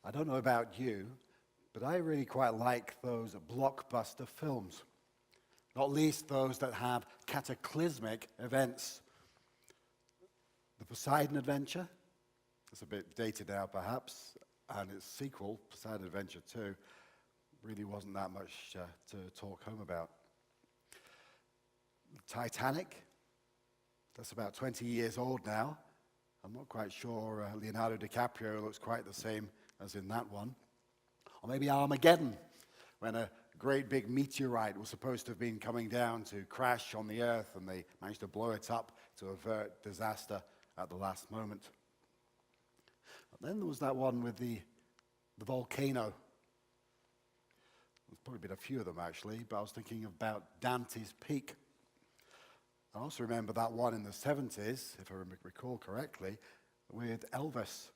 I don't know about you, but I really quite like those blockbuster films, not least those that have cataclysmic events. The Poseidon Adventure, it's a bit dated now perhaps, and its sequel, Poseidon Adventure 2, really wasn't that much to talk home about. Titanic, that's about 20 years old now. I'm not quite sure Leonardo DiCaprio looks quite the same as in that one. Or maybe Armageddon, when a great big meteorite was supposed to have been coming down to crash on the earth, and they managed to blow it up to avert disaster at the last moment. But then there was that one with the volcano. There's probably been a few of them actually, but I was thinking about Dante's Peak. I also remember that one in the 70s, if I recall correctly, with Elvis,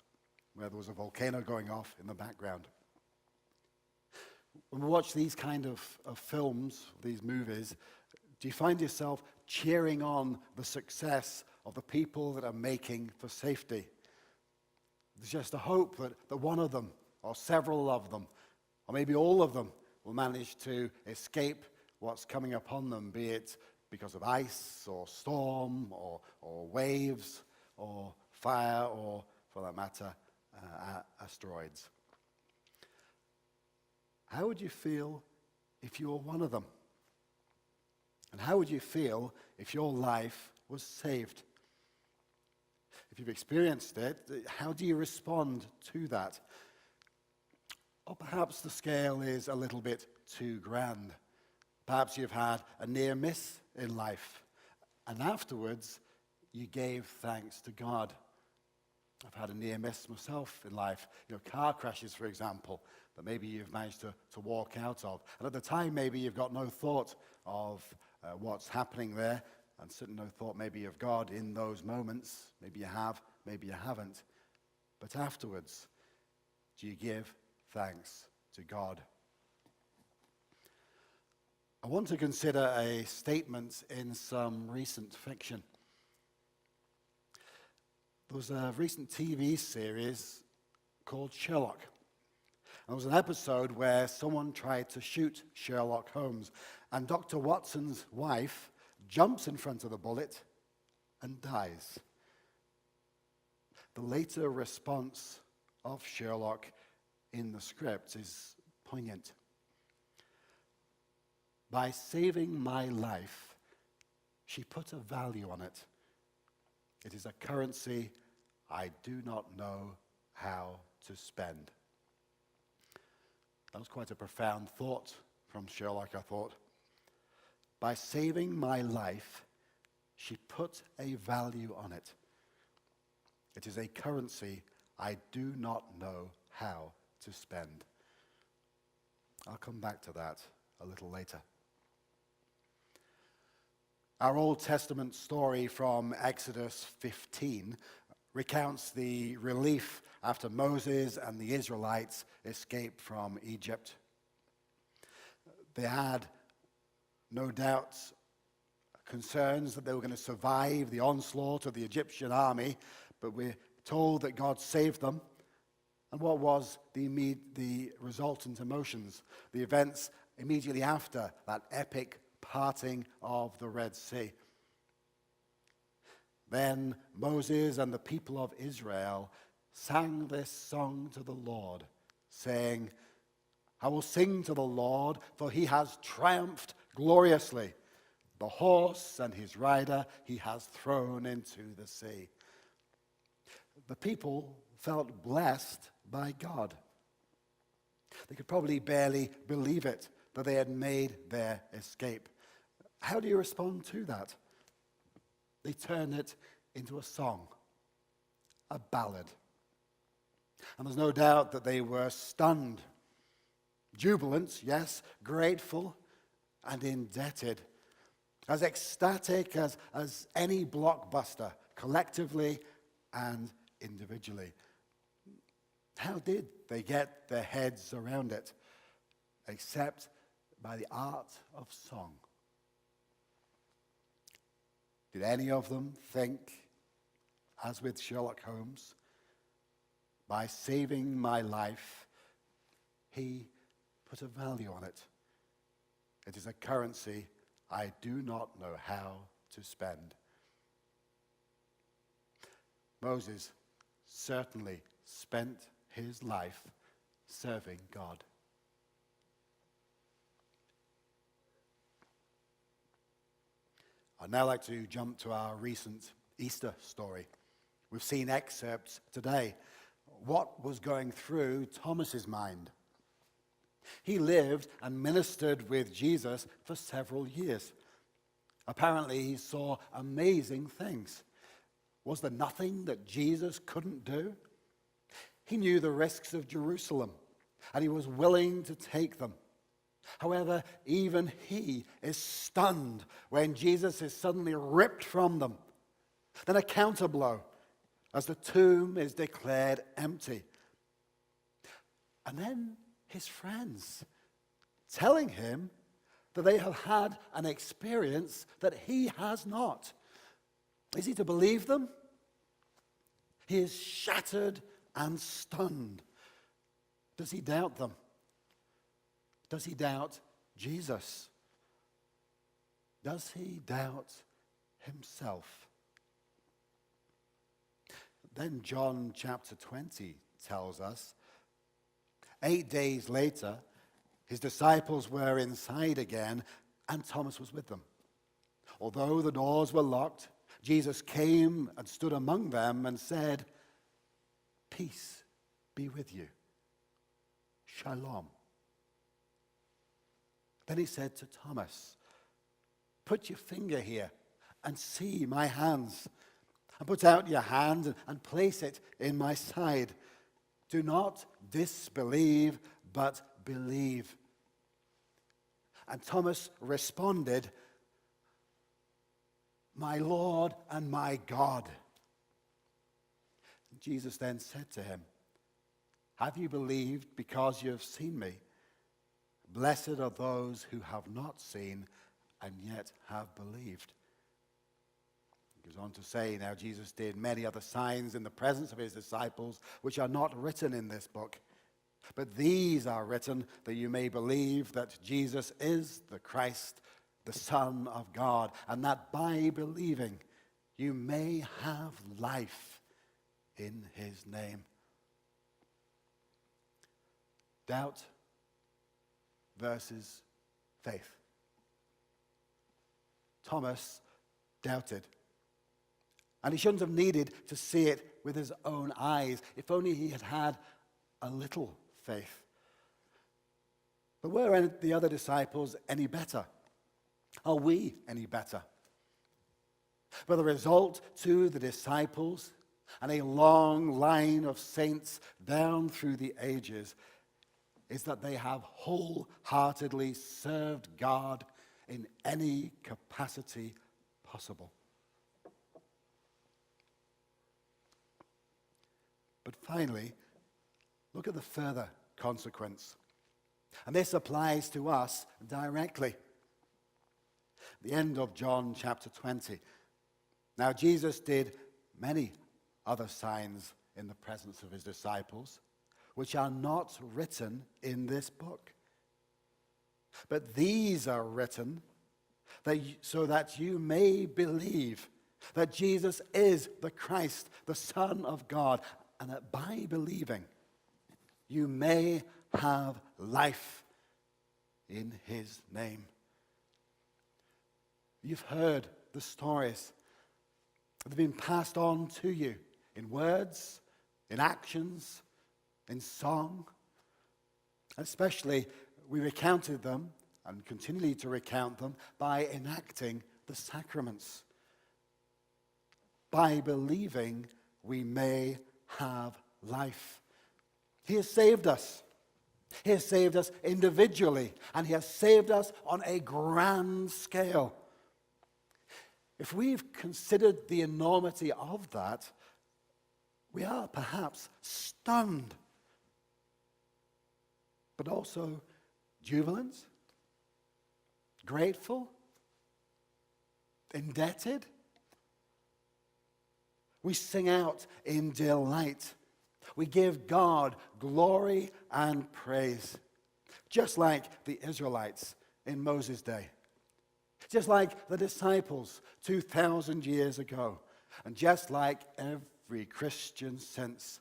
where there was a volcano going off in the background. When we watch these kind of films, these movies, do you find yourself cheering on the success of the people that are making for safety? There's just a hope that one of them, or several of them, or maybe all of them, will manage to escape what's coming upon them, be it because of ice, or storm, or waves, or fire, or, for that matter, asteroids. How would you feel if you were one of them? And how would you feel if your life was saved? If you've experienced it, how do you respond to that? Or perhaps the scale is a little bit too grand. Perhaps you've had a near miss in life, and afterwards you gave thanks to God. I've had a near miss myself in life. Car crashes, for example, that maybe you've managed to walk out of. And at the time, maybe you've got no thought of what's happening there, and certainly no thought maybe of God in those moments. Maybe you have, maybe you haven't. But afterwards, do you give thanks to God? I want to consider a statement in some recent fiction. There was a recent TV series called Sherlock. There was an episode where someone tried to shoot Sherlock Holmes, and Dr. Watson's wife jumps in front of the bullet and dies. The later response of Sherlock in the script is poignant. By saving my life, she put a value on it. It is a currency I do not know how to spend. That was quite a profound thought from Sherlock, I thought. By saving my life, she put a value on it. It is a currency I do not know how to spend. I'll come back to that a little later. Our Old Testament story from Exodus 15 recounts the relief after Moses and the Israelites escaped from Egypt. They had, no doubt, concerns that they were going to survive the onslaught of the Egyptian army, but we're told that God saved them. And what was the resultant emotions? The events immediately after that epic parting of the Red Sea. Then Moses and the people of Israel sang this song to the Lord, saying, I will sing to the Lord, for he has triumphed gloriously. The horse and his rider he has thrown into the sea. The people felt blessed by God. They could probably barely believe it, that they had made their escape. How do you respond to that? They turn it into a song, a ballad. And there's no doubt that they were stunned, jubilant, yes, grateful, and indebted, as ecstatic as any blockbuster, collectively and individually. How did they get their heads around it, except by the art of song? Did any of them think, as with Sherlock Holmes, by saving my life, he put a value on it. It is a currency I do not know how to spend. Moses certainly spent his life serving God. I'd now like to jump to our recent Easter story. We've seen excerpts today. What was going through Thomas's mind? He lived and ministered with Jesus for several years. Apparently, he saw amazing things. Was there nothing that Jesus couldn't do? He knew the risks of Jerusalem, and he was willing to take them. However, even he is stunned when Jesus is suddenly ripped from them. Then a counterblow as the tomb is declared empty. And then his friends telling him that they have had an experience that he has not. Is he to believe them? He is shattered and stunned. Does he doubt them? Does he doubt Jesus? Does he doubt himself? Then John chapter 20 tells us, 8 days later, his disciples were inside again, and Thomas was with them. Although the doors were locked, Jesus came and stood among them and said, "Peace be with you. Shalom." Then he said to Thomas, "Put your finger here and see my hands, and put out your hand and place it in my side. Do not disbelieve, but believe." And Thomas responded, "My Lord and my God." Jesus then said to him, "Have you believed because you have seen me? Blessed are those who have not seen and yet have believed." He goes on to say, now Jesus did many other signs in the presence of his disciples, which are not written in this book. But these are written that you may believe that Jesus is the Christ, the Son of God, and that by believing you may have life in his name. Doubt versus faith. Thomas doubted. And he shouldn't have needed to see it with his own eyes, if only he had had a little faith. But were the other disciples any better? Are we any better? But the result to the disciples and a long line of saints down through the ages is that they have wholeheartedly served God in any capacity possible. But finally, look at the further consequence. And this applies to us directly. The end of John chapter 20. Now Jesus did many other signs in the presence of his disciples, which are not written in this book. But these are written so that you may believe that Jesus is the Christ, the Son of God, and that by believing you may have life in his name. You've heard the stories. They've been passed on to you in words, in actions, in song. Especially, we recounted them and continue to recount them by enacting the sacraments. By believing, we may have life. He has saved us. He has saved us individually, and he has saved us on a grand scale. If we've considered the enormity of that, we are perhaps stunned, but also jubilant, grateful, indebted. We sing out in delight. We give God glory and praise, just like the Israelites in Moses' day, just like the disciples 2,000 years ago, and just like every Christian since.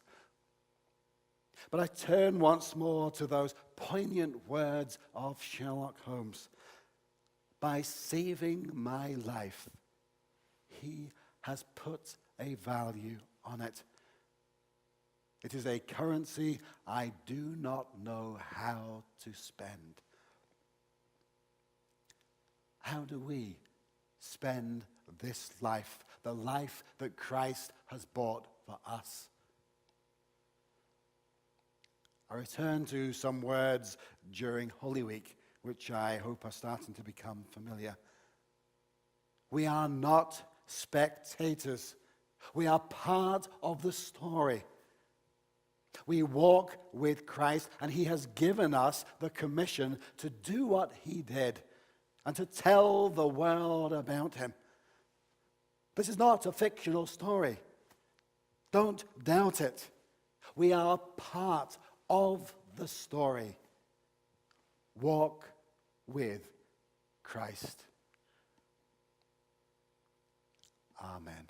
But I turn once more to those poignant words of Sherlock Holmes. By saving my life, he has put a value on it. It is a currency I do not know how to spend. How do we spend this life, the life that Christ has bought for us? I return to some words during Holy Week, which I hope are starting to become familiar. We are not spectators. We are part of the story. We walk with Christ, and he has given us the commission to do what he did and to tell the world about him. This is not a fictional story. Don't doubt it. We are part of the story. Walk with Christ. Amen.